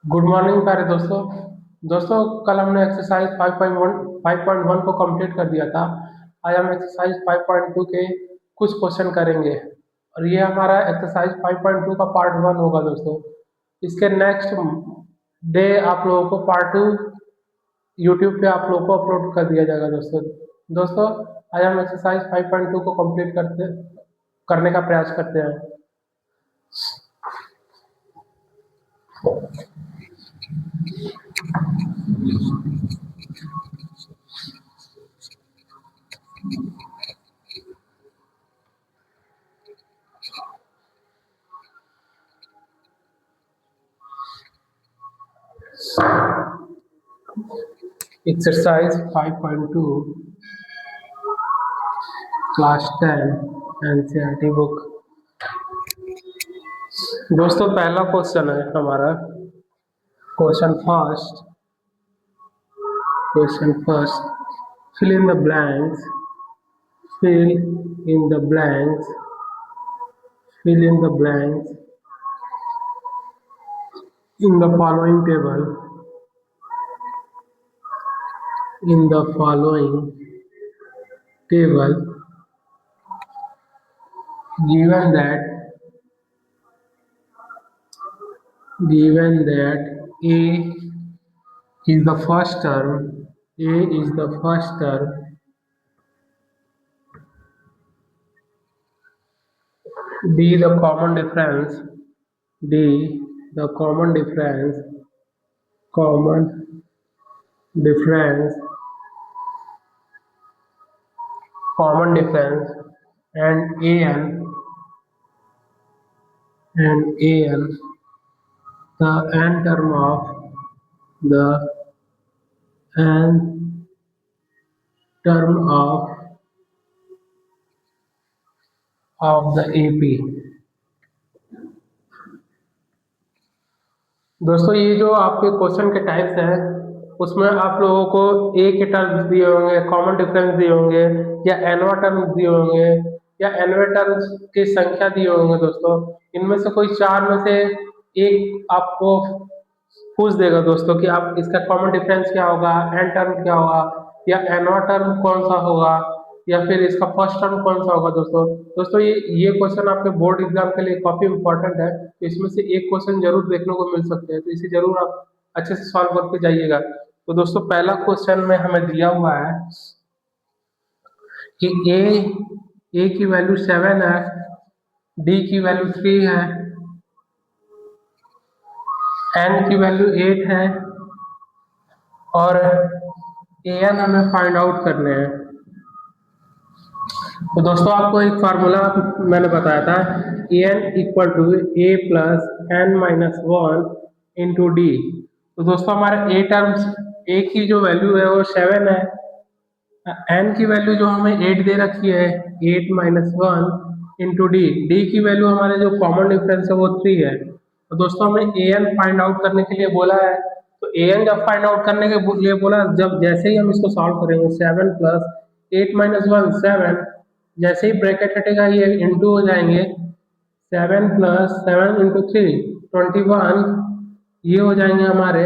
Good morning प्यारे दोस्तों। दोस्तों, कल हमने एक्सरसाइज 5.1 को कंप्लीट कर दिया था। आज हम एक्सरसाइज 5.2 के कुछ क्वेश्चन करेंगे और ये हमारा एक्सरसाइज 5.2 का पार्ट 1 होगा दोस्तों। इसके नेक्स्ट डे आप लोगों को पार्ट 2 यूट्यूब पे आप लोगों को अपलोड कर दिया जाएगा दोस्तों। दोस्तों, आज हम एक्सरसाइज 5.2 को कंप्लीट करने का प्रयास करते हैं। Exercise 5.2 class 10 NCERT book. दोस्तों, पहला क्वेश्चन है हमारा। Question first question first fill in the blanks fill in the blanks fill in the blanks in the following table in the following table given that a is the first term a is the first term d the common difference d the common difference common difference and an the n term of the n term of the AP। दोस्तों, ये जो आपके question के types हैं उसमें आप लोगों को ए के टर्म्स दिए होंगे, कॉमन डिफरेंस दिए होंगे, या एनवा टर्म्स दिए होंगे, या एनवे टर्म्स की संख्या दिए होंगे। दोस्तों, इनमें से कोई चार में से एक आपको पूछ देगा दोस्तों कि आप इसका कॉमन डिफरेंस क्या होगा, एन टर्म क्या होगा, या एनवा टर्म कौन सा होगा, या फिर इसका फर्स्ट टर्म कौन सा होगा। दोस्तों ये क्वेश्चन आपके बोर्ड एग्जाम के लिए काफी इंपॉर्टेंट है, तो इसमें से एक क्वेश्चन जरूर देखने को मिल सकते हैं, तो इसे जरूर आप अच्छे से सॉल्व करके जाइएगा। तो दोस्तों, पहला क्वेश्चन में हमें दिया हुआ है कि ए की वैल्यू 7 है, डी की वैल्यू 3 है, एन की वैल्यू 8 है और ए एन हमें फाइंड आउट करने हैं। तो दोस्तों, आपको एक फार्मूला मैंने बताया था, a n equal to a plus n minus 1 into d. तो दोस्तों, हमारे ए टर्म्स ए की जो वैल्यू है वो 7 है, एन की वैल्यू जो हमें 8 दे रखी है 8 माइनस 1 इंटू डी। डी की वैल्यू हमारे जो कॉमन डिफरेंस है वो 3 है। तो दोस्तों, हमें ए एन फाइंड आउट करने के लिए बोला है, तो ए एन जब फाइंड आउट करने के लिए बोला, जब जैसे ही हम इसको सॉल्व करेंगे 7 प्लस 8 माइनस 1 7, जैसे ही ब्रैकेट हटेगा ये इंटू हो जाएंगे, 7 प्लस 7 इंटू 3 21, ये हो जाएंगे हमारे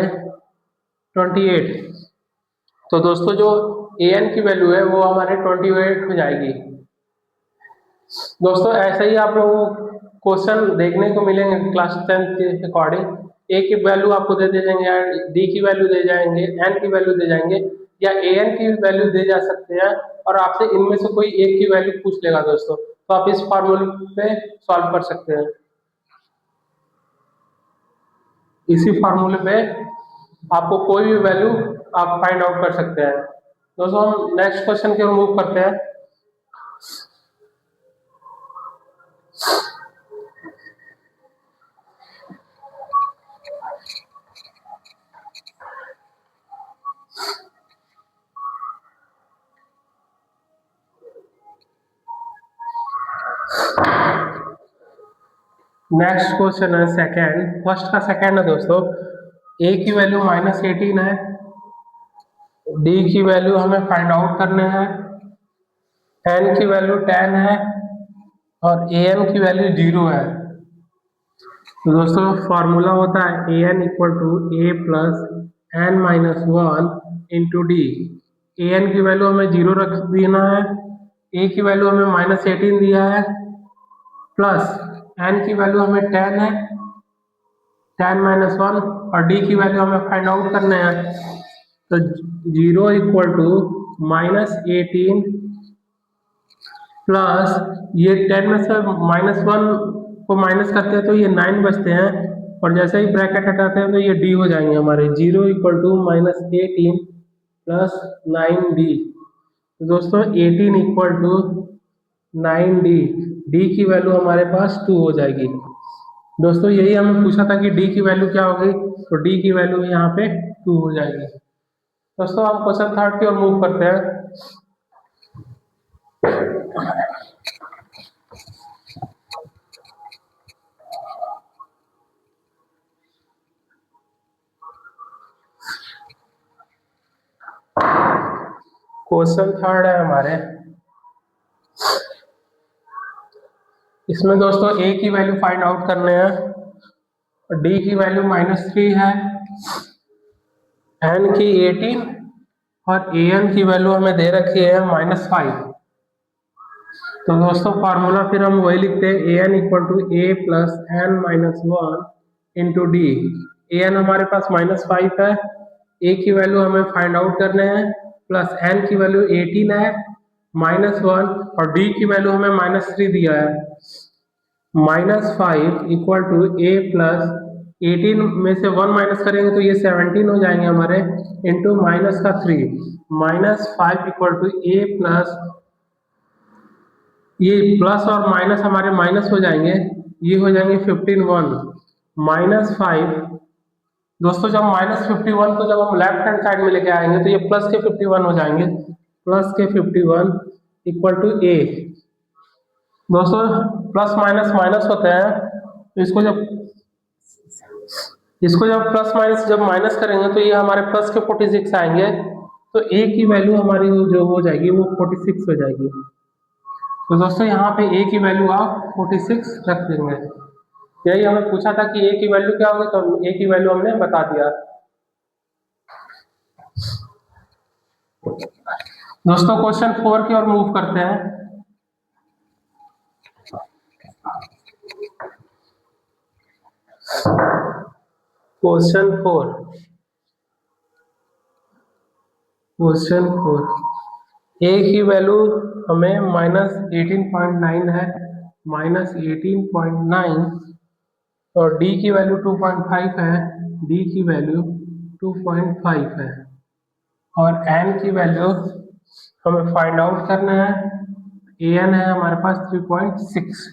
28। तो दोस्तों, जो ए एन की वैल्यू है वो हमारे 28 हो जाएगी। दोस्तों, ऐसे ही आप लोगों को क्वेश्चन देखने को मिलेंगे क्लास 10 के अकॉर्डिंग। ए की वैल्यू आपको दे देंगे, डी की वैल्यू दे जाएंगे, एन की वैल्यू दे जाएंगे, या ए एन की वैल्यू दे जा सकते हैं, और आपसे इनमें से कोई एक की वैल्यू पूछ लेगा दोस्तों। तो आप इस फॉर्मूले पे सॉल्व कर सकते हैं। इसी फार्मूले पे आपको कोई भी वैल्यू आप फाइंड आउट कर सकते हैं। दोस्तों, हम नेक्स्ट क्वेश्चन की ओर मूव करते हैं। नेक्स्ट क्वेश्चन है सेकंड, फर्स्ट का सेकंड है दोस्तों। ए की वैल्यू -18 है, डी की वैल्यू हमें फाइंड आउट करने हैं, एन की वैल्यू 10 है और ए एन की वैल्यू 0 है। तो दोस्तों फॉर्मूला होता है a n equal to a plus n minus one into d. A n की वैल्यू हमें 0 रख देना है, ए की वैल्यू हमें -18 दिया है, प्लस एन की वैल्यू हमें 10 है, 10 - 1, और डी की वैल्यू हमें फाइंड आउट करना है। तो 0 इक्वल टू -18 प्लस ये 10 में से -1 को माइनस करते हैं तो ये 9 बचते हैं, और जैसे ही ब्रैकेट हटाते हैं तो ये डी हो जाएंगे हमारे। 0 इक्वल टू -18 प्लस 9d। तो दोस्तों 18 इक्वल टू 9d, डी की वैल्यू हमारे पास 2 हो जाएगी। दोस्तों यही हमें पूछा था कि डी की वैल्यू क्या होगी, तो डी की वैल्यू यहाँ पे 2 हो जाएगी। दोस्तों हम क्वेश्चन थर्ड की ओर मूव करते हैं। क्वेश्चन थर्ड है हमारे, इसमें दोस्तों ए की वैल्यू फाइंड आउट करने हैं, और डी की वैल्यू -3 है, एन की 18 और ए एन की वैल्यू हमें दे रखी है -5। तो दोस्तों फार्मूला फिर हम वही लिखते हैं, a n equal to a plus n minus one into d. A n हमारे पास -5 है, ए की वैल्यू हमें फाइंड आउट करने हैं, प्लस एन की वैल्यू 18 है, -1, और डी की वैल्यू हमें -3 दिया है। -5 इक्वल टू ए प्लस 18 में से 1 माइनस करेंगे तो ये 17 हो जाएंगे हमारे, into -3। -5 equal to a plus, ये प्लस और माइनस हमारे माइनस हो जाएंगे, ये हो जाएंगे 15 -5। दोस्तों जब -51 को जब हम लेफ्ट हैंड साइड में लेके आएंगे तो ये प्लस के 51 हो जाएंगे, प्लस के 51 इक्वल टू ए। दोस्तों प्लस माइनस माइनस होते हैं, तो इसको जब प्लस माइनस जब माइनस करेंगे तो ये हमारे प्लस के 46 आएंगे, तो ए की वैल्यू हमारी जो हो जाएगी वो 46 हो जाएगी। तो दोस्तों यहाँ पे ए की वैल्यू आप 46 रख देंगे। यही हमें पूछा था कि ए की वैल्यू क्या होगी, तो ए की वैल्यू हमने बता दिया। दोस्तों क्वेश्चन 4 की ओर मूव करते हैं। क्वेश्चन 4 ए की वैल्यू हमें -18.9 है, -18.9, और डी की वैल्यू 2.5 है, डी की वैल्यू 2.5 है, और एन की वैल्यू हमें फाइंड आउट करना है। ए एन है हमारे पास 3.6।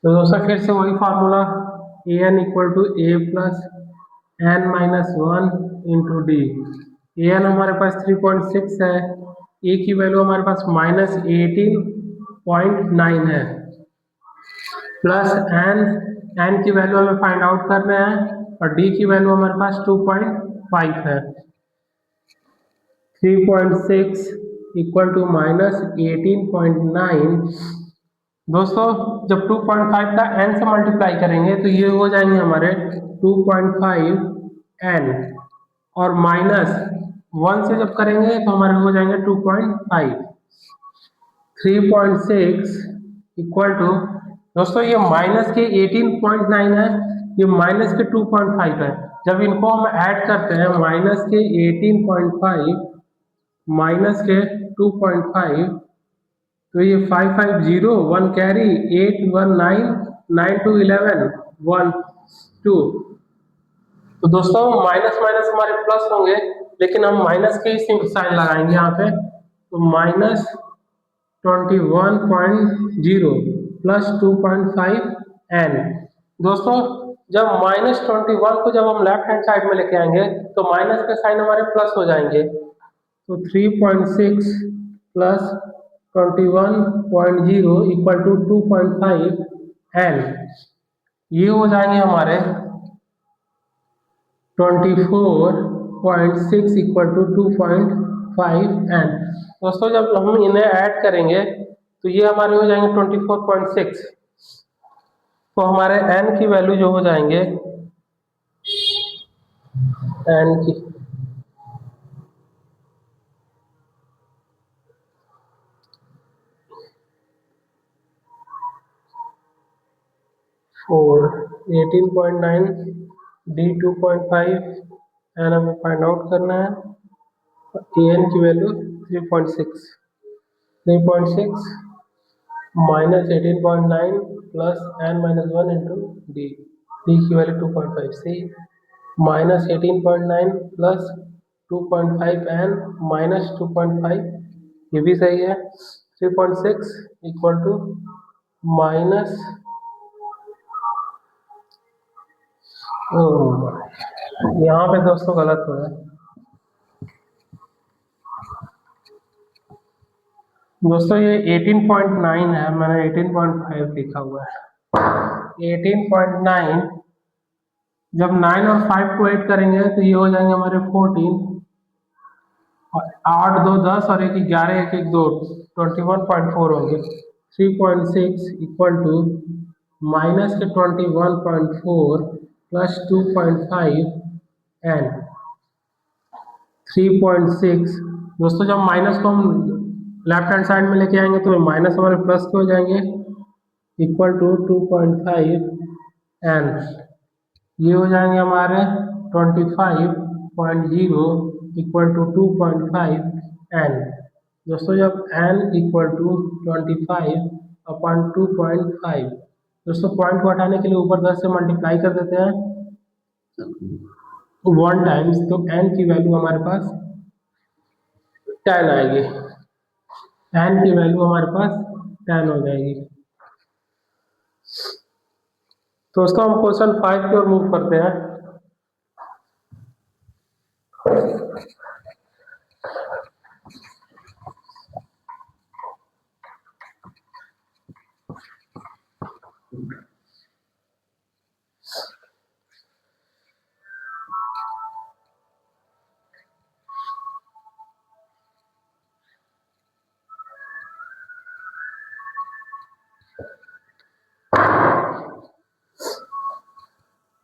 तो दोस्तों फिर से वही formula, a n equal to a plus n minus one into d. A n हमारे पास 3.6 है, ए की वैल्यू हमारे पास -18.9 है, प्लस एन की वैल्यू हमें फाइंड आउट करना है, और डी की वैल्यू हमारे पास 2.5 है। 3.6 इक्वल टू -18.9। दोस्तों जब 2.5 का n से मल्टीप्लाई करेंगे तो ये हो जाएंगे हमारे 2.5 n, और -1 से जब करेंगे तो हमारे हो जाएंगे 2.5। 3.6 इक्वल टू, दोस्तों ये माइनस के 18.9 है, ये माइनस के 2.5 है। जब इनको हम ऐड करते हैं, माइनस के 18.5 माइनस के 2.5, तो ये 550 1 कैरी 819 9 to 11 1 2। तो दोस्तों माइनस माइनस हमारे प्लस होंगे, लेकिन हम माइनस के ही साइन लगाएंगे यहाँ पे, तो -21.0 प्लस 2.5 n। दोस्तों जब -21 को जब हम लेफ्ट हैंड साइड में लेके आएंगे तो माइनस के साइन हमारे प्लस हो जाएंगे, तो 3.6 प्लस 21.0 इक्वल टू 2.5 n। ये हो जाएंगे हमारे 24.6 इक्वल टू 2.5 n। दोस्तों जब हम इन्हें ऐड करेंगे तो ये हमारे हो जाएंगे 24.6। तो हमारे n की वैल्यू जो हो जाएंगे, n की 4, 18.9, d 2.5, एन हमें फाइंड आउट करना है। an की value 3.6, 3.6 minus 18.9 plus n minus 1 into D, D की वैल्यू 2.5, सी माइनस 18.9 प्लस 2.5 n माइनस 2.5, ये भी सही है। 3.6 इक्वल टू माइनस, यहाँ पे दोस्तों गलत हो रहा है दोस्तों, ये 18.9 है, मैंने 18.5 लिखा हुआ है। 18.9 जब 9 और 5 को ऐड करेंगे तो ये हो जाएंगे हमारे 14, और 8 2 10 और 1 11, 1 1 2, 21.4 होंगे। 3.6 इक्वल टू माइनस के 21.4 प्लस 2.5 एन 3.6। दोस्तों जब माइनस को हम लेफ्ट हैंड साइड में लेके आएंगे तो माइनस हमारे प्लस के हो जाएंगे, इक्वल टू 2.5 एन, ये हो जाएंगे हमारे 25.0 इक्वल टू 2.5 एन। दोस्तों जब n इक्वल टू 25/2.5, दोस्तों पॉइंट को हटाने के लिए ऊपर 10 से मल्टीप्लाई कर देते हैं 1 टाइम्स, तो n की वैल्यू हमारे पास 10 आएगी, n की वैल्यू हमारे पास 10 हो जाएगी। दोस्तों हम क्वेश्चन 5 की ओर मूव करते हैं।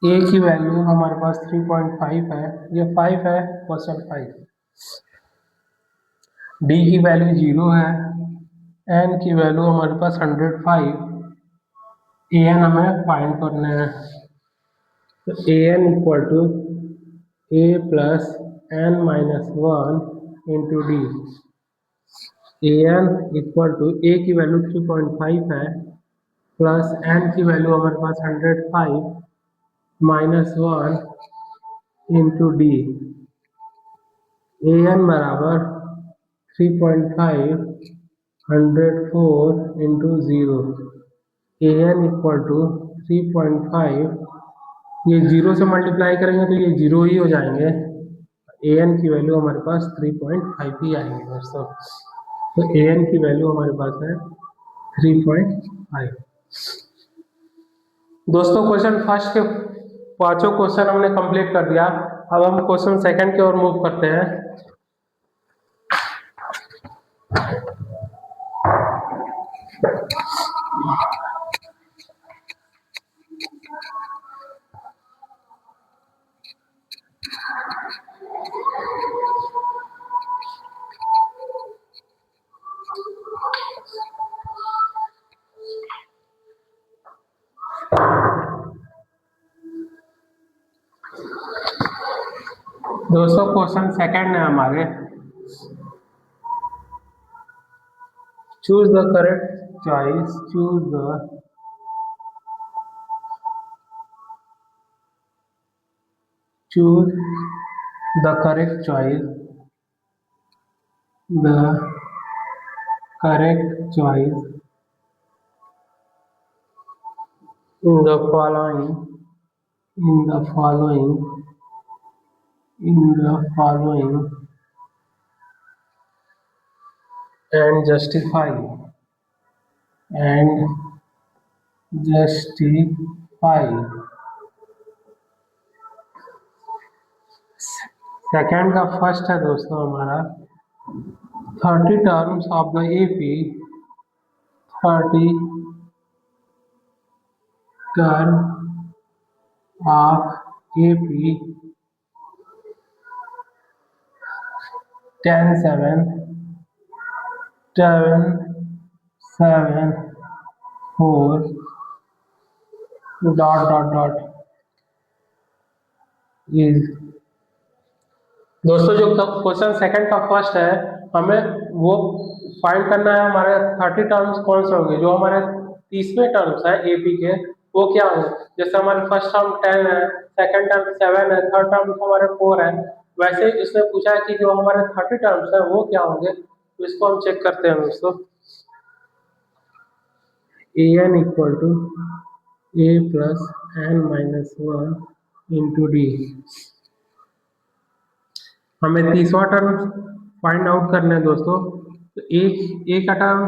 a की वैल्यू हमारे पास 3.5 है, ये 5 है, क्वेश्चन 5। d की वैल्यू 0 है, n की वैल्यू हमारे पास 105, an हमें फाइंड करना है। तो an equal to a plus n minus 1 into d, an equal to a की वैल्यू 3.5 है, प्लस n की वैल्यू हमारे पास 105 माइनस 1 इंटू डी, an बराबर 3.5 104 इंटू 0, an इक्वल टू 3.5, ये 0 से मल्टीप्लाई करेंगे तो ये 0 ही हो जाएंगे, an की वैल्यू हमारे पास 3.5 ही आएंगे दोस्तों। तो an की वैल्यू हमारे पास है 3.5। दोस्तों क्वेश्चन फर्स्ट के पांचों क्वेश्चन हमने कंप्लीट कर दिया। अब हम क्वेश्चन सेकंड की ओर मूव करते हैं। दोस्तों क्वेश्चन सेकंड है हमारे, choose the correct choice, choose the correct choice, the correct choice in the following, in the following, in the following and justify, and justify। Second का फर्स्ट है दोस्तों हमारा 30 terms of the AP, 30 term of A P 10 7 7 7 4 dot is. दोस्तों जो question second का first है, हमें वो फाइंड करना है हमारे 30 टर्म्स कौन से होंगे जो हमारे 30वें टर्म्स है एपी के, वो क्या होंगे। जैसे हमारे फर्स्ट टर्म 10 है, सेकंड टर्म 7 है, थर्ड टर्म हमारे 4 है, वैसे ही इसने पूछा है कि जो हमारे 30 टर्म्स है वो क्या होंगे। तो इसको हम चेक करते हैं दोस्तों। A n equal to a plus n minus 1 into d. हमें 30वां टर्म फाइंड आउट करना है दोस्तों। तो ए का टर्म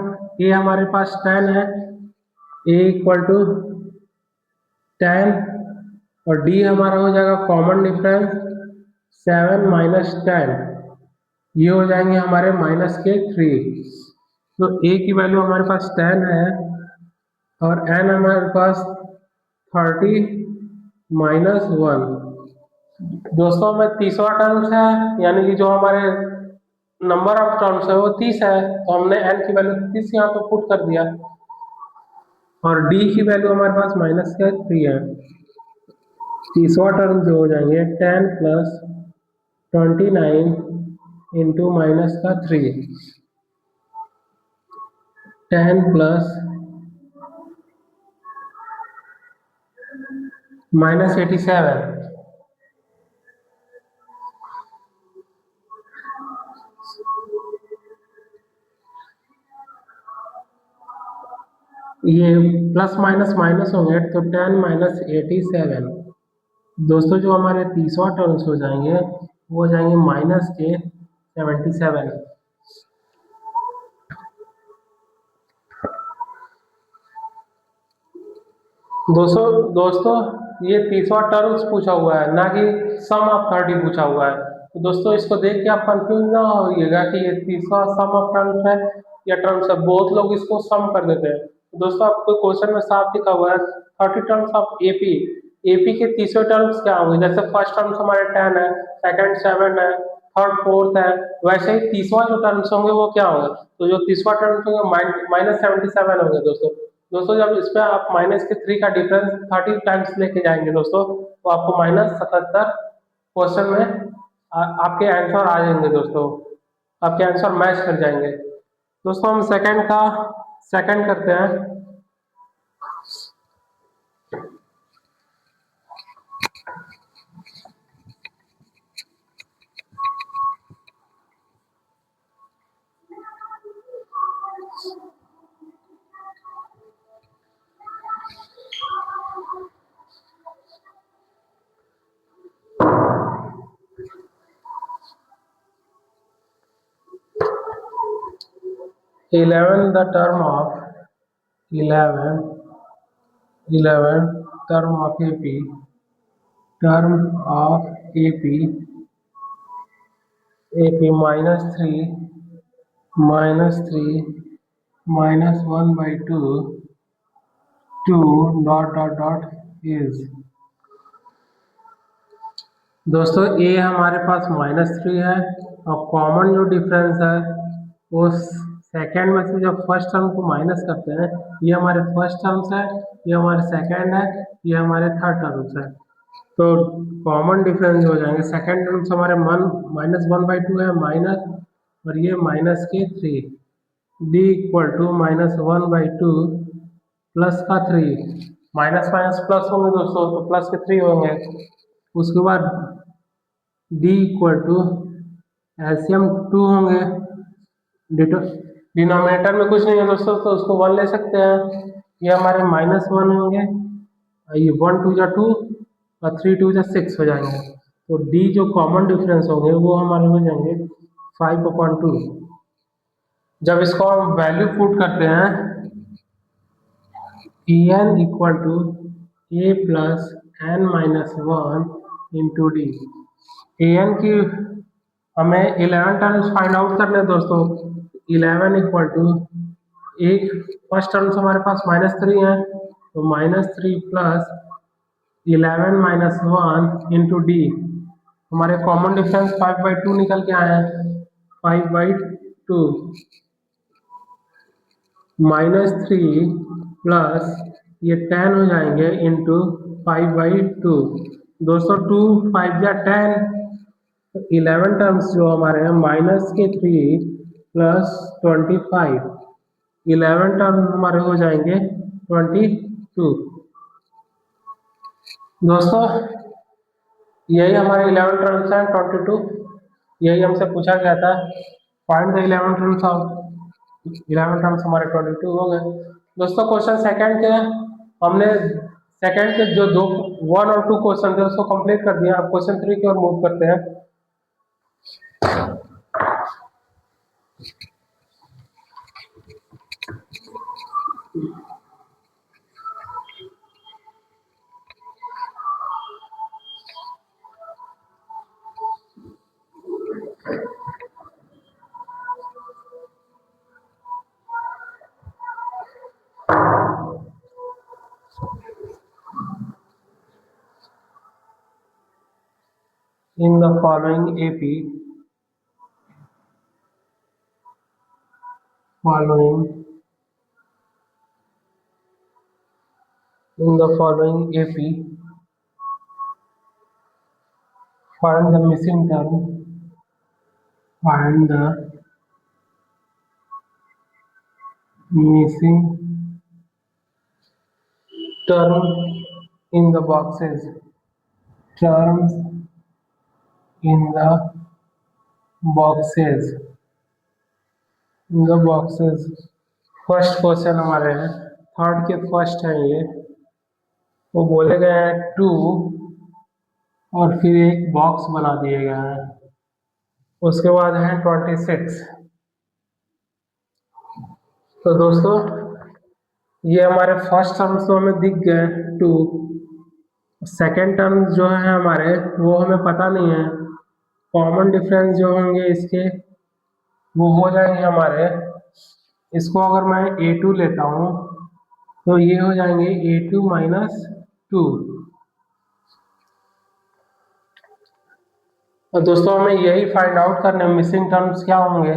ए हमारे पास 10 है, ए इक्वल टू 10 और डी हमारा हो जाएगा कॉमन डिफरेंस 7 माइनस 10, ये हो जाएंगे हमारे माइनस के 3। तो ए की वैल्यू हमारे पास 10 है और एन हमारे पास 30 माइनस 1। दोस्तों में 30वां टर्म्स है, यानी कि जो हमारे नंबर ऑफ टर्म्स है वो 30 है, तो हमने एन की वैल्यू 30 यहाँ पे पुट कर दिया और डी की वैल्यू हमारे पास माइनस के 3 है। 30वां टर्म जो हो जाएंगे 10 प्लस 29 इंटू माइनस का 3, 10 प्लस माइनस 87। ये प्लस माइनस माइनस होंगे तो 10 माइनस 87। दोस्तों जो हमारे 30वां टर्म्स हो जाएंगे वो हो जाएंगे माइनस के 77। दोस्तों दोस्तों ये 30वां टर्म्स पूछा हुआ है, ना कि सम ऑफ 30 पूछा हुआ है। तो दोस्तों इसको देख के आप कंफ्यूज ना होइएगा कि ये 30वां सम ऑफ टर्म्स है या टर्म्स है। बहुत लोग इसको सम कर देते हैं। तो दोस्तों आपको क्वेश्चन में साफ लिखा हुआ है 30 टर्म्स ऑफ एपी। एपी के 30वें टर्म्स क्या होंगे। जैसे फर्स्ट टर्म्स हमारे 10 है, सेकंड 7 है, थर्ड 4 है, वैसे ही 30वां जो टर्म्स होंगे वो क्या होंगे। तो जो 30वां टर्म्स होंगे माइनस 77 होंगे दोस्तों। दोस्तों जब इस पे आप माइनस के 3 का डिफरेंस 30 टाइम्स लेके जाएंगे दोस्तों, तो आपको माइनस 77 क्वेश्चन में आपके आंसर आ जाएंगे दोस्तों, आपके आंसर मैच कर जाएंगे। दोस्तों हम सेकंड करते हैं। 11 the term of 11 term of AP minus 3 minus 1 by 2 dot is। दोस्तों ए हमारे पास -3 है और कॉमन जो डिफरेंस है वो सेकेंड में से जब फर्स्ट टर्म को माइनस करते हैं, ये हमारे फर्स्ट टर्म्स है, ये हमारे सेकेंड है, ये हमारे थर्ड टर्म्स है। तो कॉमन डिफरेंस हो जाएंगे। सेकेंड टर्म्स हमारे -1/2 है माइनस, और ये माइनस के 3, डी इक्वल टू -1/2 प्लस का 3। माइनस माइनस प्लस होंगे दोस्तों, तो प्लस के 3 होंगे। उसके बाद डी इक्वल टू एलसीएम 2 होंगे। डिनोमिनेटर में कुछ नहीं है दोस्तों, तो उसको 1 ले सकते हैं। ये हमारे -1 होंगे, ये 1 2 जा 2 और 3 2 जा 6 हो जाएंगे। तो डी जो कॉमन डिफरेंस होंगे वो हमारे हो जाएंगे 5/2। जब इसको हम वैल्यू पुट करते हैं, a n equal to a plus n minus 1 into d. A n की हमें 11 टर्म्स फाइंड आउट करने हैं दोस्तों। 11 इक्वल टू एक फर्स्ट टर्म्स हमारे पास -3 है, तो -3 प्लस 11 माइनस 1 इंटू डी, हमारे कॉमन डिफरेंस 5/2 निकल के आए हैं। 5/2 -3 प्लस ये 10 हो जाएंगे इंटू 5/2। दोस्तों 2 5 या 10, तो 11 टर्म्स जो हमारे हैं -3 प्लस 25, 11 टर्म हमारे हो जाएंगे 22। दोस्तों यही हमारे 11 टर्म्स हैं 22, यही हमसे पूछा गया था। Find the 11 terms of 11 terms हमारे 22 हो गए। दोस्तों क्वेश्चन सेकंड के हमने सेकंड के जो दो 1 और 2 क्वेश्चन थे उसको कंप्लीट कर दिया। अब क्वेश्चन 3 की ओर मूव करते हैं। In the following AP, in the following AP, find the missing term. Find the missing term in the boxes. Terms in the boxes. In the boxes. First question हमारे हैं, third के first है ये। वो बोले गए हैं 2 और फिर एक बॉक्स बना दिए गए हैं। उसके बाद है 26। तो दोस्तों ये हमारे फर्स्ट टर्म्स तो हमें दिख गए 2, सेकेंड टर्म जो है हमारे वो हमें पता नहीं है। कॉमन डिफरेंस जो होंगे इसके वो हो जाएंगे हमारे, इसको अगर मैं A2 लेता हूँ तो ये हो जाएंगे A2 माइनस 2। और दोस्तों हमें यही फाइंड आउट करना है मिसिंग टर्म्स क्या होंगे।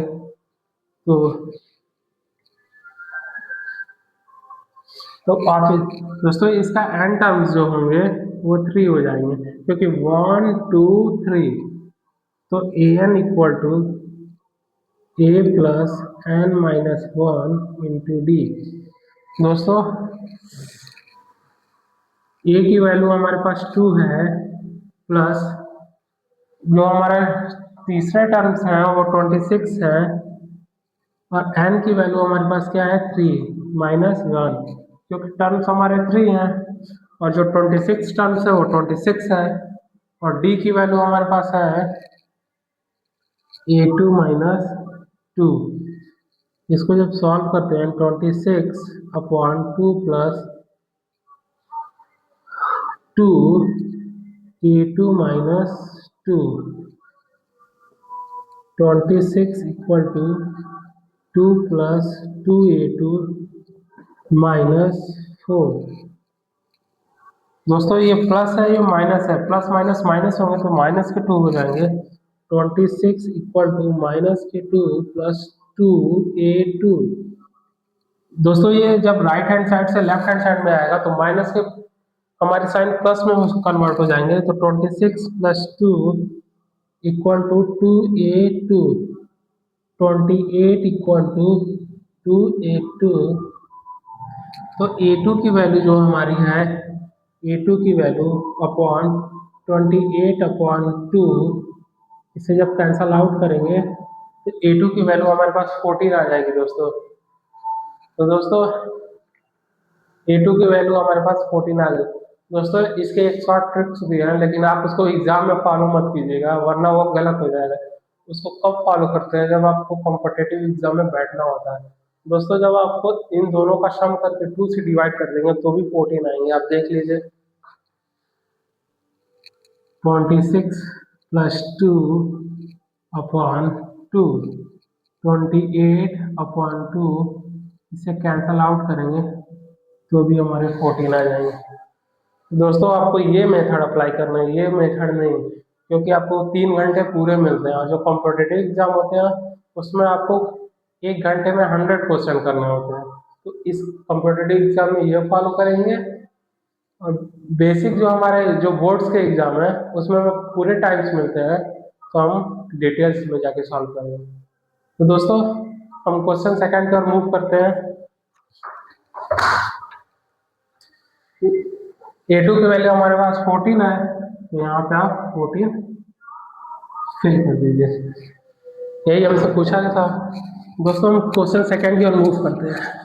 तो आप दोस्तों इसका एन टर्म्स जो होंगे वो 3 हो जाएंगे, क्योंकि 1 2 3, तो an equal to a plus n minus 1 into d. दोस्तों a की वैल्यू हमारे पास 2 है, प्लस जो हमारे तीसरे टर्म्स हैं वो 26 है, और n की वैल्यू हमारे पास क्या है 3 माइनस 1, क्योंकि टर्म्स हमारे 3 हैं और जो 26 टर्म्स है वो 26 है, और d की वैल्यू हमारे पास है A2 माइनस 2। इसको जब सॉल्व करते हैं 26/2 plus 2 A2 minus 2, 26 equal to 2 plus 2A2 minus 4। दोस्तों ये प्लस है ये माइनस है, प्लस माइनस माइनस होंगे तो माइनस के 2 हो जाएंगे। 26 इक्वल टू माइनस के 2 प्लस 2A2। दोस्तों ये जब राइट हैंड साइड से लेफ्ट हैंड साइड में आएगा तो माइनस के हमारे साइन प्लस में कन्वर्ट हो जाएंगे, तो 26 plus 2 equal to 2A2, 28 equal to 2A2। तो A2 की वैल्यू जो हमारी है, A2 की वैल्यू अपॉन 28/2, इसे जब कैंसल आउट करेंगे तो A2 की वैल्यू हमारे पास 14 आ जाएगी दोस्तों। तो दोस्तों A2 की वैल्यू हमारे पास 14 आ गई। दोस्तों इसके एक शॉर्ट ट्रिक्स भी है, लेकिन आप उसको एग्जाम में फॉलो मत कीजिएगा वरना वो गलत हो जाएगा। उसको कब फॉलो करते हैं, जब आपको कॉम्पिटिटिव एग्जाम में बैठना होता है। दोस्तों जब आपको इन दोनों का सम करके 2 से डिवाइड कर देंगे तो भी 14 आएंगे। आप देख लीजिए 26 प्लस 2/2, 28/2, इसे कैंसल आउट करेंगे तो भी हमारे 14 आ जाएंगे। दोस्तों आपको ये मेथड अप्लाई करना है, ये मेथड नहीं, क्योंकि आपको 3 घंटे पूरे मिलते हैं और जो कॉम्पिटिटिव एग्जाम होते हैं उसमें आपको 1 घंटे में 100 क्वेश्चन करने होते हैं। तो इस कॉम्पिटिटिव एग्जाम में ये फॉलो करेंगे और बेसिक जो हमारे जो बोर्ड्स के एग्जाम है उसमें हमें पूरे टाइप्स मिलते हैं, तो हम डिटेल्स में जाके सॉल्व करेंगे। तो दोस्तों हम क्वेश्चन सेकंड की ओर मूव करते हैं। A2 की वैल्यू हमारे पास 14 है, तो यहाँ पे आप 14 फिल कर दीजिए, यही हमसे पूछा गया था। दोस्तों हम क्वेश्चन सेकंड की ओर मूव करते हैं।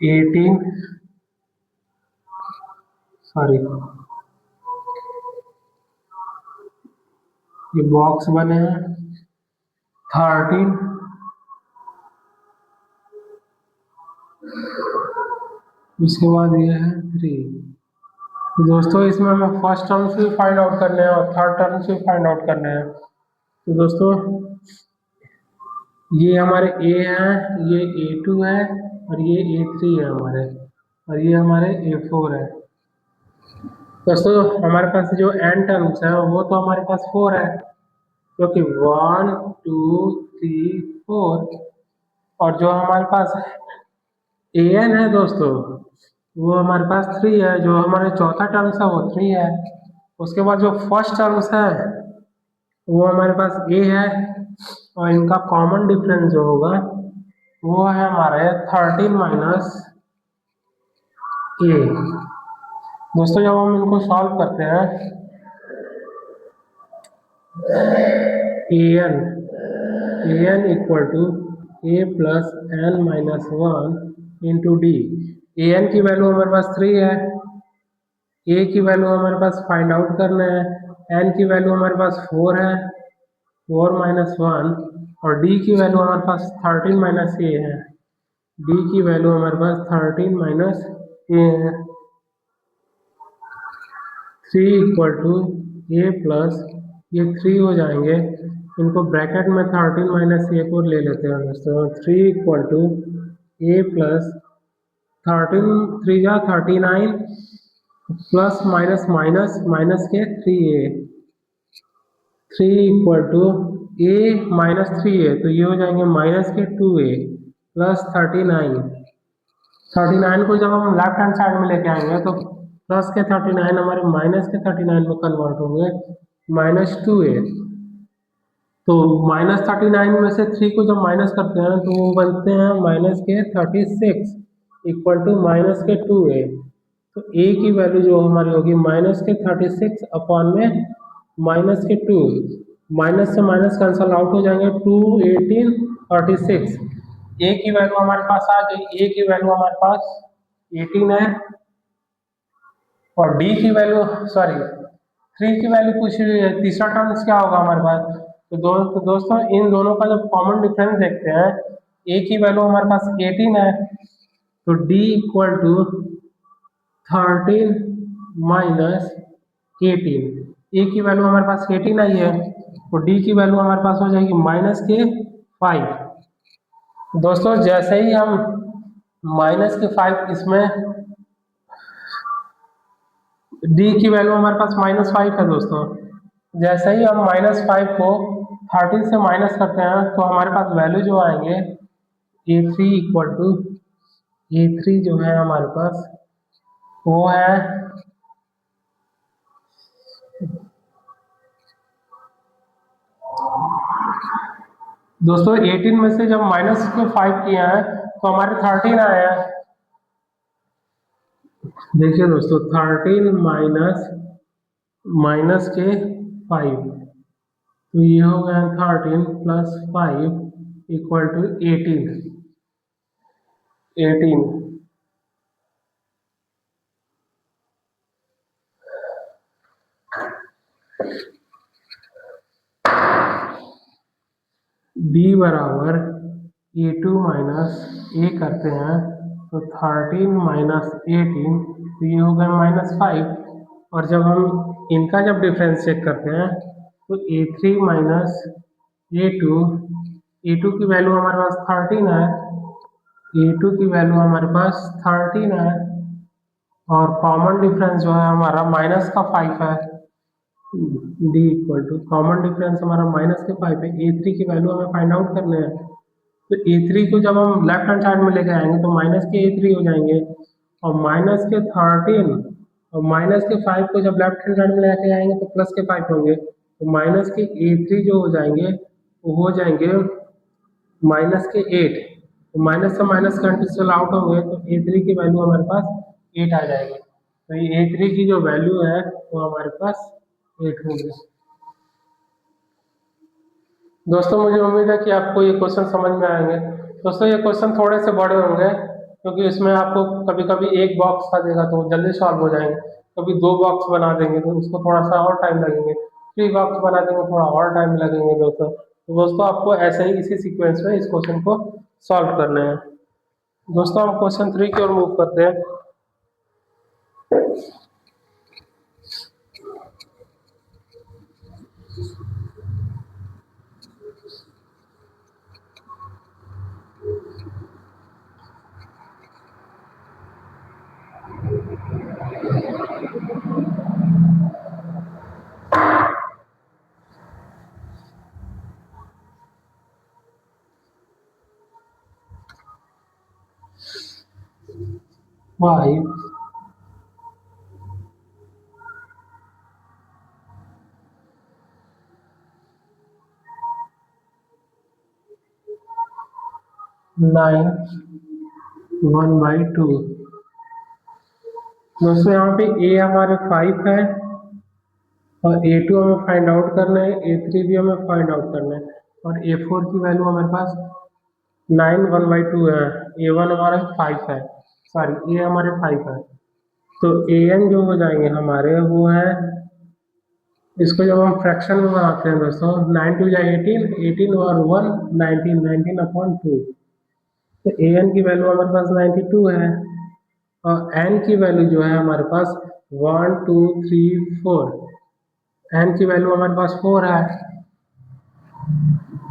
एटीन सॉरी ये बॉक्स बने हैं 13, उसके बाद ये है 3। दोस्तों इसमें हमें फर्स्ट टर्म से फाइंड आउट करने हैं और थर्ड टर्म से फाइंड आउट करने हैं। तो दोस्तों ये हमारे A है, ये A2 है और ये A3 है हमारे, और ये हमारे A4 है। दोस्तों हमारे पास जो n टर्म्स है वो तो हमारे पास 4 है, क्योंकि 1 2 3 4, और जो हमारे पास an है दोस्तों वो हमारे पास 3 है, जो हमारे चौथा टर्म्स है वो 3 है। उसके बाद जो फर्स्ट टर्म्स है वो हमारे पास a है, और इनका कॉमन डिफरेंस जो होगा वो है हमारे 13 माइनस a। दोस्तों जब हम इनको सॉल्व करते हैं an equal to a plus n minus 1 into d. an की वैल्यू हमारे पास 3 है, a की वैल्यू हमारे पास फाइंड आउट करना है, n की वैल्यू हमारे पास 4 है, 4 माइनस 1, और d की वैल्यू हमारे पास 13 माइनस a है, d की वैल्यू हमारे पास 13 माइनस a है। 3 इक्वल टू ए प्लस ये 3 हो जाएंगे, इनको ब्रैकेट में 13 माइनस ए को ले लेते हैं दोस्तों। 3 इक्वल टू ए प्लस 13 3 जा 39 प्लस माइनस माइनस माइनस के 3a, 3 equal to A minus 3a, तो ये हो जाएंगे माइनस के 2a प्लस 39। 39 को जब हम लेफ्ट हैंड साइड में लेके आएंगे तो प्लस के 39 हमारे माइनस के 39 में कन्वर्ट होंगे, माइनस 2a। तो माइनस 39 में से 3 को जब माइनस करते हैं तो वो बनते हैं माइनस के 36 इक्वल टू माइनस के 2a। तो a की वैल्यू जो हमारी होगी माइनस के 36 अपॉन में माइनस के 2, माइनस से माइनस कैंसल आउट हो जाएंगे, 2 18 36। a की वैल्यू हमारे पास आ गई, a की वैल्यू हमारे पास 18 है, और d की वैल्यू सॉरी 3 की वैल्यू पूछी हुई है। तीसरा टर्म्स क्या होगा हमारे पास, तो दोस्तों इन दोनों का जब कॉमन डिफरेंस देखते हैं, a की वैल्यू हमारे पास 18 है, तो d equal to 13 minus 18, a की वैल्यू हमारे पास 18 आई है, तो d की वैल्यू हमारे पास हो जाएगी माइनस के 5। दोस्तों जैसे ही हम माइनस के 5 इसमें d की वैल्यू हमारे पास -5 है दोस्तों, जैसे ही हम -5 को 13 से माइनस करते हैं तो हमारे पास वैल्यू जो आएंगे a3 इक्वल टू a3 जो है हमारे पास वो है दोस्तों 18 में से जब माइनस के 5 किए हैं तो हमारे 13 आए हैं। देखिए दोस्तों 13 माइनस माइनस के 5, तो ये हो गया 13 प्लस 5 इक्वल टू 18। d बराबर A2 माइनस ए करते हैं तो 13 माइनस 18, तो ये हो गया -5। और जब हम इनका जब डिफरेंस चेक करते हैं तो A3 माइनस A2, A2 की वैल्यू हमारे पास 13 है, A2 की वैल्यू हमारे पास 13 है, और कॉमन डिफरेंस जो है हमारा माइनस का 5 है। D equal to common difference हमारा माइनस के 5 है, A3 की वैल्यू हमें फाइंड आउट करने हैं। तो A3 को जब हम लेफ्ट हैंड साइड में लेके आएंगे तो माइनस के A3 हो जाएंगे, और माइनस के 13 और माइनस के 5 को जब लेफ्ट हैंड साइड में लेके आएंगे तो प्लस के 5 होंगे, तो माइनस के A3 जो हो जाएंगे वो हो जाएंगे माइनस के 8। तो माइनस से माइनस कैंसिल आउट होंगे तो A3 की वैल्यू हमारे पास 8 आ जाएगी। तो ये A3 की जो वैल्यू है वो हमारे पास 8 होगी। दोस्तों मुझे उम्मीद है कि आपको ये क्वेश्चन समझ में आएंगे। दोस्तों ये क्वेश्चन थोड़े से बड़े होंगे क्योंकि इसमें आपको कभी कभी एक बॉक्स का देगा तो जल्दी सॉल्व हो जाएंगे, कभी दो बॉक्स बना देंगे तो उसको थोड़ा सा और टाइम लगेंगे, थ्री बॉक्स बना देंगे थोड़ा और टाइम लगेंगे दोस्तों। तो दोस्तों आपको ऐसे ही इसी सीक्वेंस में इस क्वेश्चन को सॉल्व करने हैं। दोस्तों हम क्वेश्चन 3 की ओर मूव करते हैं। फाइव 9 1/2। दोस्तों यहाँ पे ए हमारे 5 है और A2 हमें फाइंड आउट करना है, A3 भी हमें फाइंड आउट करना है, और A4 की वैल्यू हमारे पास 9 1/2 है। A1 हमारे 5 है, सॉरी ए हमारे 5 है। तो AN जो हो जाएंगे हमारे वो है, इसको जब हम फ्रैक्शन में बनाते हैं दोस्तों, 9 2 या 18, 18 और 1 19, 19/2। तो AN की वैल्यू हमारे पास 92 है, और N की वैल्यू जो है हमारे पास 1 2 3 4, N की वैल्यू हमारे पास 4 है।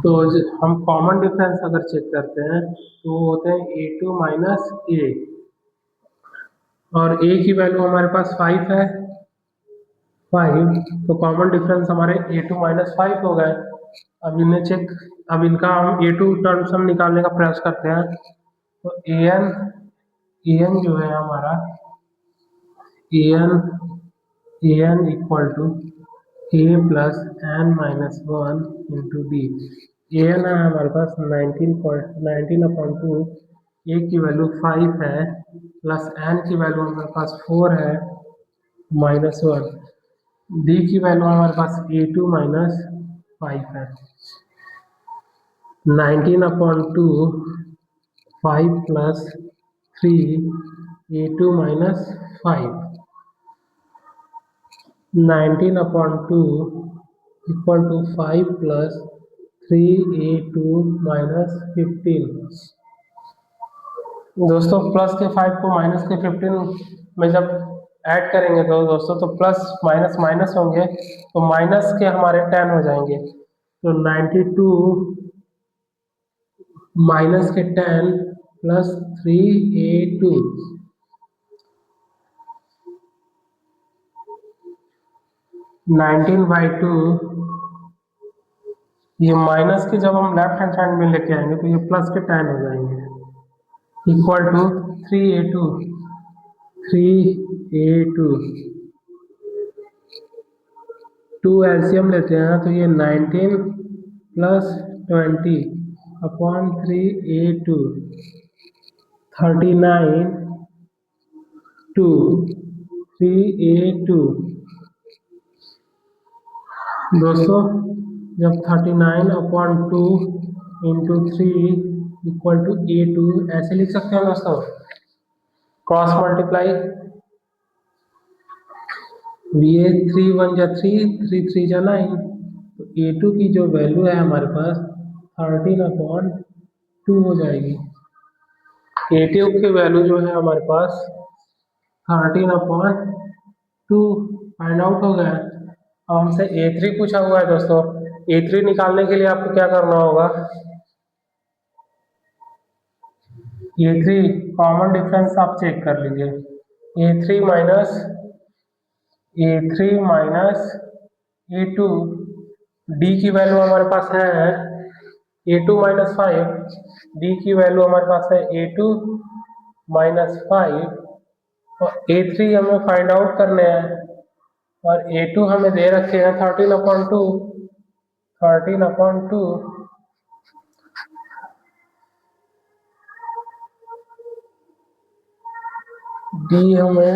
तो हम कॉमन डिफरेंस अगर चेक करते हैं तो वो होते हैं A2 माइनस ए, और A की वैल्यू हमारे पास 5 है, 5। तो कॉमन डिफरेंस हमारे A2 माइनस 5 हो गए। अब इन्हें चेक, अब इनका हम A2 टर्म्स हम निकालने का प्रयास करते हैं। तो AN जो है हमारा AN equal to A plus n minus 1 into d. AN है हमारे पास 19/2, A की वैल्यू 5 है, प्लस N की वैल्यू हमारे पास 4 है, -1। डी की वैल्यू हमारे पास A2 माइनस 5 है। 19/2 5 plus 3 A2 minus 5, 19/2 equal to 5 plus 3A2 minus 15। दोस्तों प्लस के 5 को माइनस के 15 में जब ऐड करेंगे तो दोस्तों तो प्लस माइनस माइनस होंगे, तो माइनस के हमारे 10 हो जाएंगे। तो 92 माइनस के 10 प्लस 3A2, 19/2। ये माइनस के जब हम लेफ्ट हैंड साइड में लेके आएंगे तो ये प्लस के 10 हो जाएंगे, equal to 3A2, 3A2 2 LCM लेते हैं तो ये 19 प्लस 20 अपॉन 3A2, 39 2 3A2। दोस्तों जब 39/2 इंटू 3 इक्वल टू A2 ऐसे लिख सकते हैं दोस्तों, क्रॉस मल्टीप्लाई, ये 3 1 जा 3, 3 3 जा 9। तो A2 की जो वैल्यू है हमारे पास 13/2 2 हो जाएगी। A2 की वैल्यू जो है हमारे पास 13/2 फाइंड आउट हो गया। अब हमसे A3 पूछा हुआ है दोस्तों। A3 निकालने के लिए आपको क्या करना होगा, A3 कॉमन डिफरेंस आप चेक कर लीजिए। A3 माइनस A2, D की वैल्यू हमारे पास है A2 माइनस 5, D की वैल्यू हमारे पास है A2 माइनस 5, और A3 हमें फाइंड आउट करने हैं, और A2 हमें दे रखे हैं 13/2, 13/2, D हमें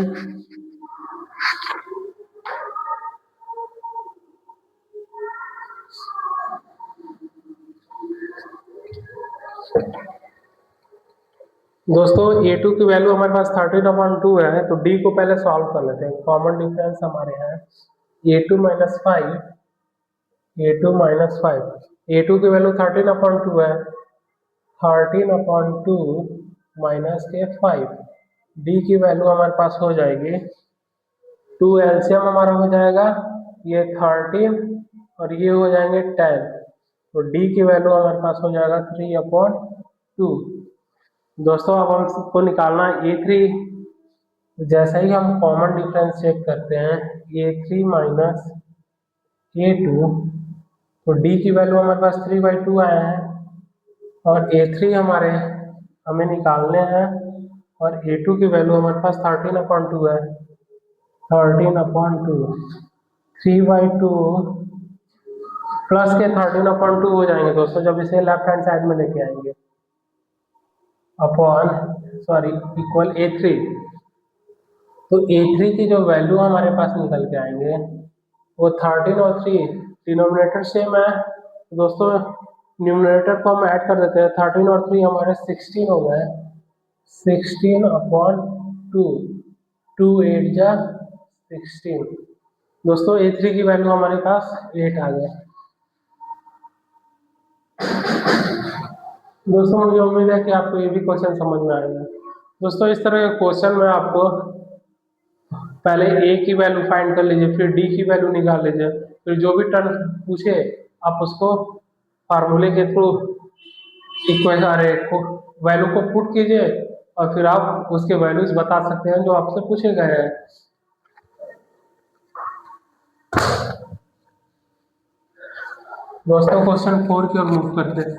दोस्तों A2 की वैल्यू हमारे पास 13/2 है, तो D को पहले सॉल्व कर लेते हैं। कॉमन डिफरेंस हमारे हैं A2 minus 5, A2 minus 5, A2 की वैल्यू 13/2 है, 13/2 माइनस के 5, D की वैल्यू हमारे पास हो जाएगी 2, एलसीएम हमारा हो जाएगा ये 13 और ये हो जाएंगे 10, तो D की वैल्यू हमारे पास हो जाएगा 3/2। दोस्तों अब हमको निकालना है A3। जैसे ही हम कॉमन डिफरेंस चेक करते हैं A3 माइनस A2, तो D की वैल्यू हमारे पास 3/2 आया है, और A3 हमारे हमें निकालने हैं, और A2 की वैल्यू हमारे पास 13/2 है, 13/2, 3/2 प्लस के 13/2 हो जाएंगे दोस्तों जब इसे लेफ्ट हैंड साइड में लेके आएंगे, अपॉन इक्वल A3। तो A3 की जो वैल्यू हमारे पास निकल के आएंगे वो 13 और 3, डिनोमिनेटर सेम है दोस्तों, न्यूमरेटर को हम ऐड कर देते हैं। 13 और 3 हमारे 16 हो गए, 16/2, 2 8 जा 16। दोस्तों A3 की वैल्यू हमारे पास 8 आ गया। दोस्तों मुझे उम्मीद है कि आपको ये भी क्वेश्चन समझ में आएगा। दोस्तों इस तरह के क्वेश्चन में आपको पहले A की वैल्यू फाइंड कर लीजिए, फिर D की वैल्यू निकाल लीजिए, फिर जो भी टर्म पूछे आप उसको फार्मूले के थ्रू इक्वेशन वैल्यू को पुट कीजिए, और फिर आप उसके वैल्यूज बता सकते हैं जो आपसे पूछे गए हैं। दोस्तों क्वेश्चन 4 की ओर मूव करते हैं।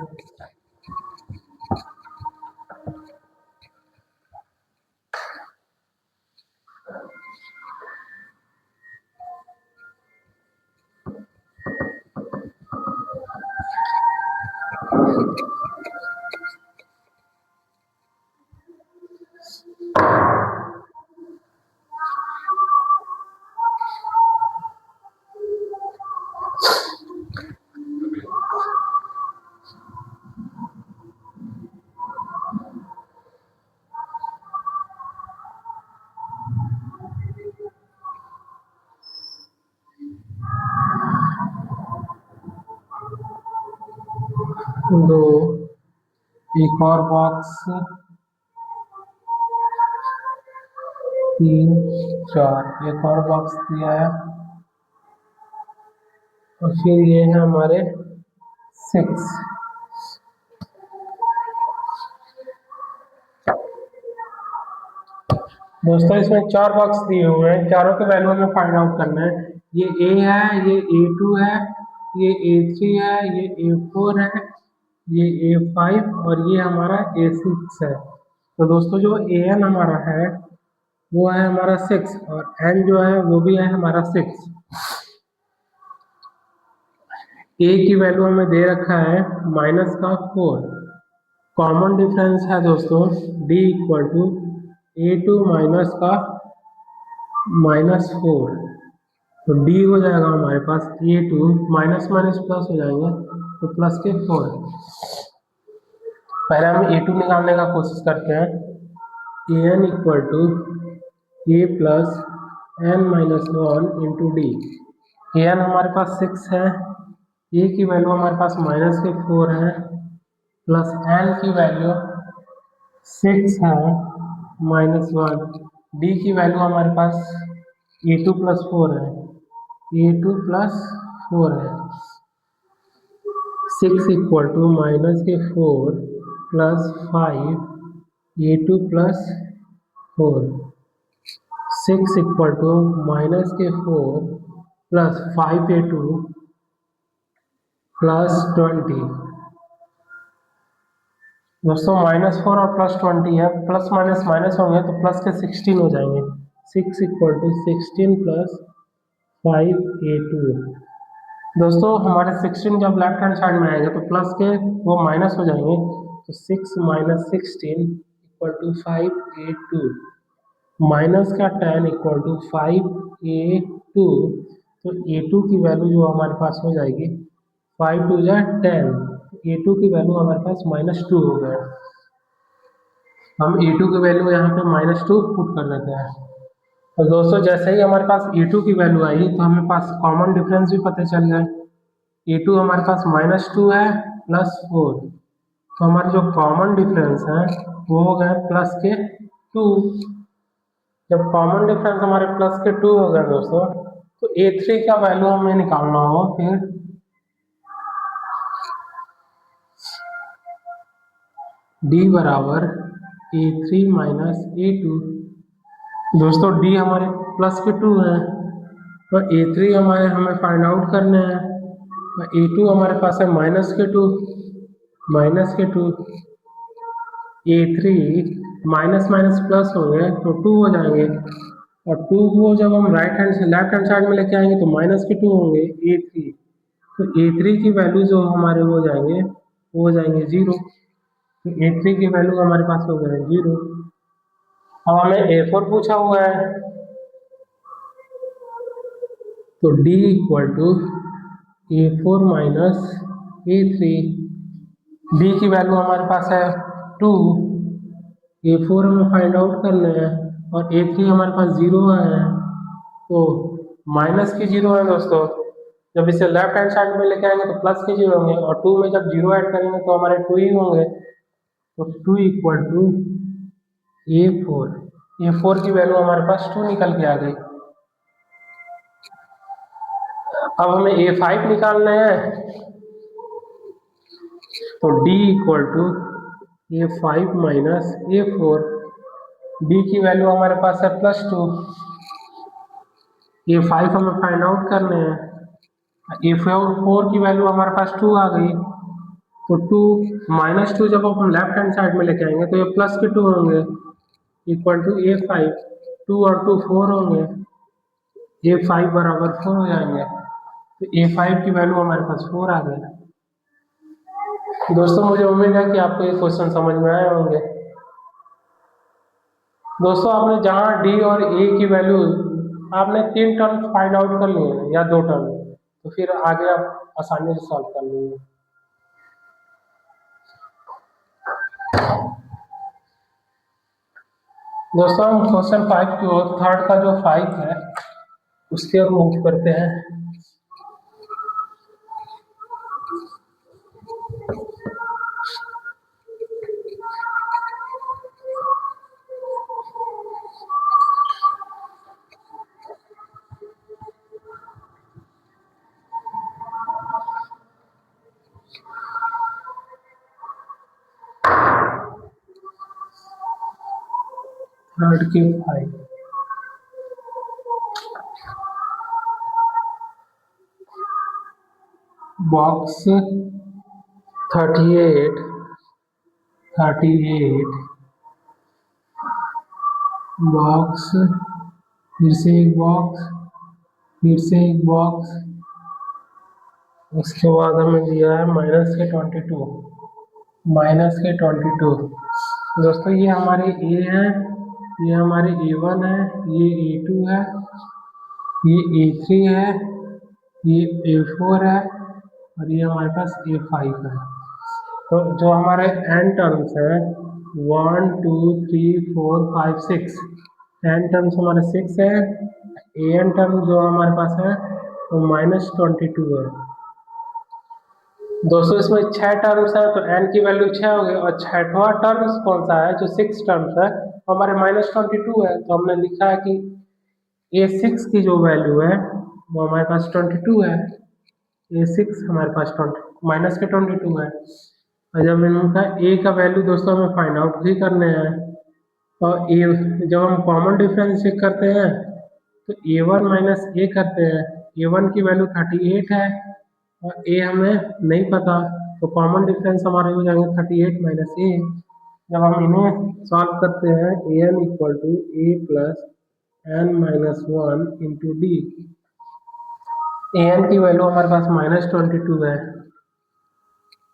दो, एक और बॉक्स, 3 4, एक और बॉक्स दिया है, और फिर ये है हमारे 6। दोस्तों इसमें 4 बॉक्स दिए हुए हैं, चारों के वैल्यू हमें फाइंड आउट करना है। ये A है, ये A2 है, ये A3 है, ये A4 है, ये A5 और ये हमारा A6 है। तो दोस्तों जो AN हमारा है वो है हमारा 6, और N जो है वो भी है हमारा 6। A की वैल्यू हमें दे रखा है माइनस का 4। कॉमन डिफरेंस है दोस्तों D equal to A2 minus का -4, तो D हो जाएगा हमारे पास A2 माइनस माइनस प्लस हो जाएंगे, तो प्लस के 4। पहले हम A2 निकालने का कोशिश करते हैं। AN equal to A plus N-1 into D। AN हमारे पास 6 है, A की वैल्यू हमारे पास -4 है, प्लस एन की वैल्यू 6 है -1, डी की वैल्यू हमारे पास A2+4 है, A2+4 है। 6 equal to -4 plus 5 A2+4, 6 equal to -4 plus 5A2 plus 20। दोस्तों -4 और +20 है, प्लस माइनस माइनस होंगे तो प्लस के 16 हो जाएंगे। 6 इक्वल टू 16 प्लस 5A2। दोस्तों हमारे 16 जब लेफ्ट हैंड साइड में आएंगे तो प्लस के वो माइनस हो जाएंगे, तो 6 - 16 इक्वल टू 5A2, माइनस का 10 इक्वल टू 5A2। तो A2 की वैल्यू जो हमारे पास हो जाएगी 5 2 जा 10, A2 की वैल्यू हमारे पास -2 हो गया। हम A2 की वैल्यू यहाँ पे -2 पुट कर देते हैं। और दोस्तों जैसे ही हमारे पास A2 की वैल्यू आई तो हमें पास कॉमन डिफरेंस भी पता चल गया। A2 हमारे पास -2 है +4, तो हमारे जो कॉमन डिफरेंस है वो हो गए प्लस के 2। जब कॉमन डिफरेंस हमारे प्लस के 2 हो गए दोस्तों, तो A3 का वैल्यू हमें निकालना हो फिर D बराबर A3 - A2। दोस्तों D हमारे प्लस के 2 है, तो A3 हमें फाइंड आउट करने हैं, तो A2 हमारे पास है -2, A3 माइनस माइनस प्लस होंगे तो 2 हो जाएंगे, और 2 को जब हम राइट हैंड से लेफ्ट हैंड साइड में लेके आएंगे तो -2 होंगे A3। तो A3 की वैल्यू जो हमारे हो जाएंगे वो हो जाएंगे 0। तो A3 की वैल्यू हमारे पास हो गए 0। अब हमें A4 पूछा हुआ है, तो D equal to A4 - A3। D की वैल्यू हमारे पास है 2, A4 हमें फाइंड आउट करना है, और A3 हमारे पास 0 है, तो माइनस की 0 है दोस्तों। जब इसे लेफ्ट हैंड साइड में लेके आएंगे तो प्लस के 0 होंगे, और 2 में जब 0 ऐड करेंगे तो हमारे 2 ही होंगे, तो 2 इक्वल टू A4 की वैल्यू हमारे पास 2 निकल के आ गई। अब हमें A5 निकालना है, तो D equal to A5 - A4। D की वैल्यू हमारे पास है +2, A5 हमें फाइंड आउट करने हैं, A4 की वैल्यू हमारे पास 2 आ गई, तो 2 -2 जब हम लेफ्ट हैंड साइड में लेके आएंगे तो ये प्लस के 2 होंगे, इक्वल टू A5, 2 और 2 4 होंगे, A5 बराबर 4 हो जाएंगे, तो A5 की वैल्यू हमारे पास 4 आ गई। दोस्तों मुझे उम्मीद है कि आपको ये क्वेश्चन समझ में आए होंगे। दोस्तों आपने जहाँ D और A की वैल्यू आपने 3 टर्म फाइंड आउट कर लिए या 2 टर्म, तो फिर आगे आप आसानी से सॉल्व कर लेंगे। दोस्तों हम क्वेश्चन 5 की ओर, थर्ड का जो 5 है उसके ओर मूव करते हैं। थर्ड के 5, बॉक्स 38 बॉक्स, फिर से एक बॉक्स, फिर से एक बॉक्स, उसके बाद हमें दिया है -22। दोस्तों ये हमारे A है, ये हमारे A1 है, ये A2 है, ये A3 है, ये A4 है, और ये हमारे पास A5 है। तो जो हमारे n टर्म्स हैं 1 2 3 4 5 6, n टर्म्स हमारे 6 है, an टर्म जो हमारे पास है वो -22 है। दोस्तों इसमें 6 टर्म्स है तो n की वैल्यू 6 हो गई, और छठवां टर्म्स कौन सा है, जो 6 टर्म्स है हमारे -22 है, तो हमने लिखा है कि a6 की जो वैल्यू है वो हमारे पास 22 है। a6 हमारे पास 22 है। और जब इनका a का वैल्यू दोस्तों हमें फाइंड आउट ही करने हैं, और ए जब हम कॉमन डिफरेंस चेक करते हैं तो a1 माइनस ए करते हैं। a1 की वैल्यू 38 है और a हमें नहीं पता, तो कॉमन डिफरेंस हमारे हो जाएंगे 38 माइनस ए। जब हम इन्हें सॉल्व करते हैं an equal to a plus n minus one into d. an की वैल्यू हमारे पास -22 है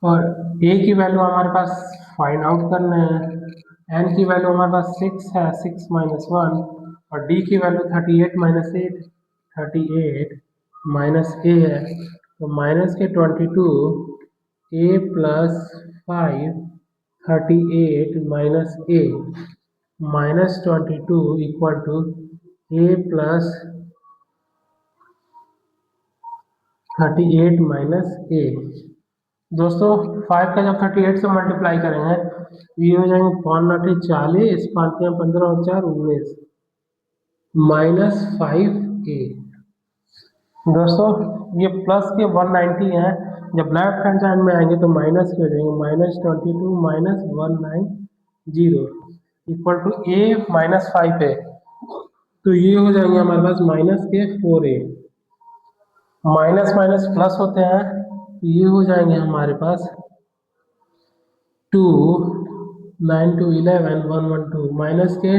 और a की वैल्यू हमारे पास फाइंड आउट करना है। n की वैल्यू हमारे पास 6 है, 6 माइनस वन, और d की वैल्यू 38 माइनस 8, 38 माइनस a है, तो माइनस के 22, a plus 5, 38 minus a, -22 equal to a plus 38 minus a। दोस्तों 5 का जब 38 से मल्टीप्लाई करेंगे तो ये हो जाएंगे 5 40, 5 15 और 4 19, -5a। दोस्तों ये प्लस के 190 हैं, जब लेफ्ट हैंड साइड में आएंगे तो माइनस के हो जाएंगे, -22 minus 190 equal to a -5a। तो ये हो जाएंगे हमारे पास माइनस के 4a। माइनस माइनस प्लस होते हैं तो ये हो जाएंगे हमारे पास 2, 9 2 11, 112, माइनस के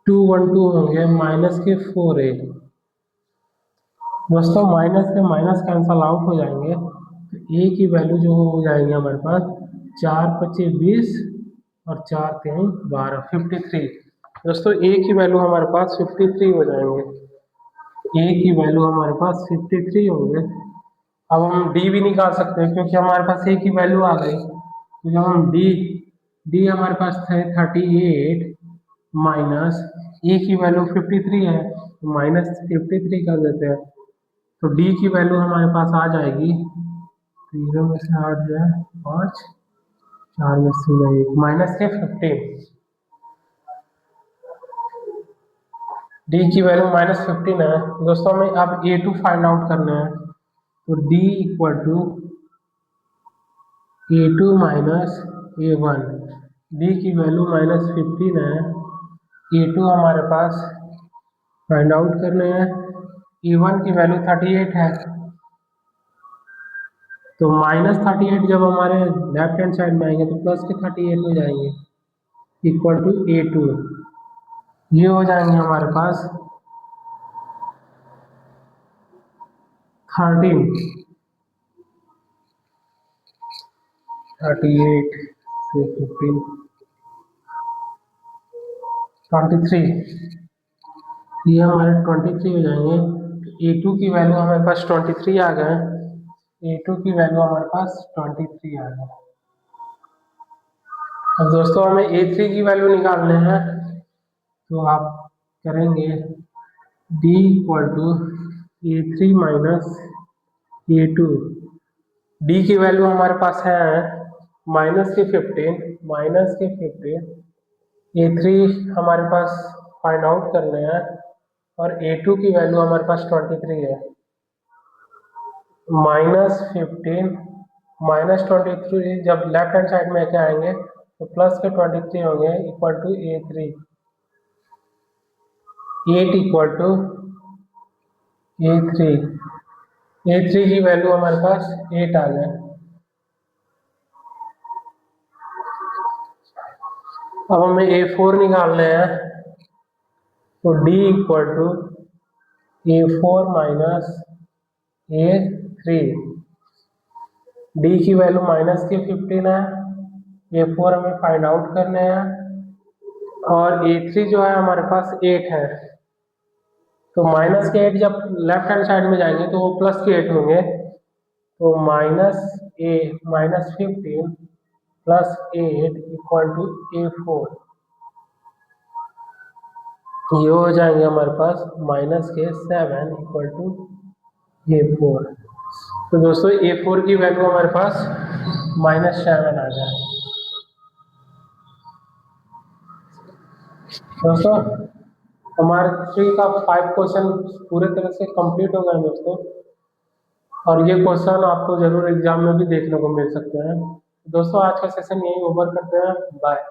212 होंगे, माइनस के 4a। दोस्तों माइनस से माइनस कैंसल आउट हो जाएंगे तो a की वैल्यू जो हो जाएंगे हमारे पास 4 25 20 और 4 3 12, 53। दोस्तों a की वैल्यू हमारे पास 53 हो जाएंगे, a की वैल्यू हमारे पास 53 होंगे। अब हम d भी निकाल सकते हैं क्योंकि हमारे पास a की वैल्यू आ गई, तो जब हम d हमारे पास थे 38 माइनस a की वैल्यू 53 है, तो -53 कर देते हैं, तो d की वैल्यू हमारे पास आ जाएगी 0 में से 8 जाए 5, 4 में से जाए 1, माइनस के 15। d की वैल्यू -15 है। दोस्तों हमें अब a2 फाइंड आउट करना है, तो d equal to a2 minus a1। d की वैल्यू -15 है, a2 हमारे पास फाइंड आउट करने हैं, a1 की वैल्यू 38 है, तो -38 जब हमारे लेफ्ट हैंड साइड में आएंगे तो प्लस के 38 हो जाएंगे, इक्वल टू a2। ये हो जाएंगे हमारे पास 13, 38 से 15, 23। ये हमारे 23 हो जाएंगे, a2 की वैल्यू हमारे पास 23 आ गए, a2 की वैल्यू हमारे पास 23 आ गए। अब दोस्तों हमें a3 की वैल्यू निकालने हैं, तो आप करेंगे d equal to a3 minus a2। d की वैल्यू हमारे पास है -15, a3 हमारे पास फाइंड आउट करने हैं, और a2 की वैल्यू हमारे पास 23 है, -15 -23 जब लेफ्ट हैंड साइड में क्या आएंगे तो प्लस के 23 होंगे, equal to a3। 8 equal to a3, a3 की वैल्यू हमारे पास 8 आ गए। अब हमें a4 निकालने हैं, तो d equal to a4 minus a3। d की वैल्यू -15 है, a4 हमें फाइंड आउट करने हैं, और a3 जो है हमारे पास 8 है, तो माइनस के 8 जब लेफ्ट हैंड साइड में जाएंगे तो वो प्लस के 8 होंगे, तो -15 प्लस 8 इक्वल टू a4। ये हो जाएंगे हमारे पास -7 इक्वल टू a4। तो दोस्तों A4 की वैल्यू हमारे पास -7 आ गया। दोस्तों हमारे 3 का 5 क्वेश्चन पूरे तरह से कंप्लीट हो गए दोस्तों, और ये क्वेश्चन आपको जरूर एग्जाम में भी देखने को मिल सकते हैं। दोस्तों आज का सेशन यही ओवर करते हैं, बाय।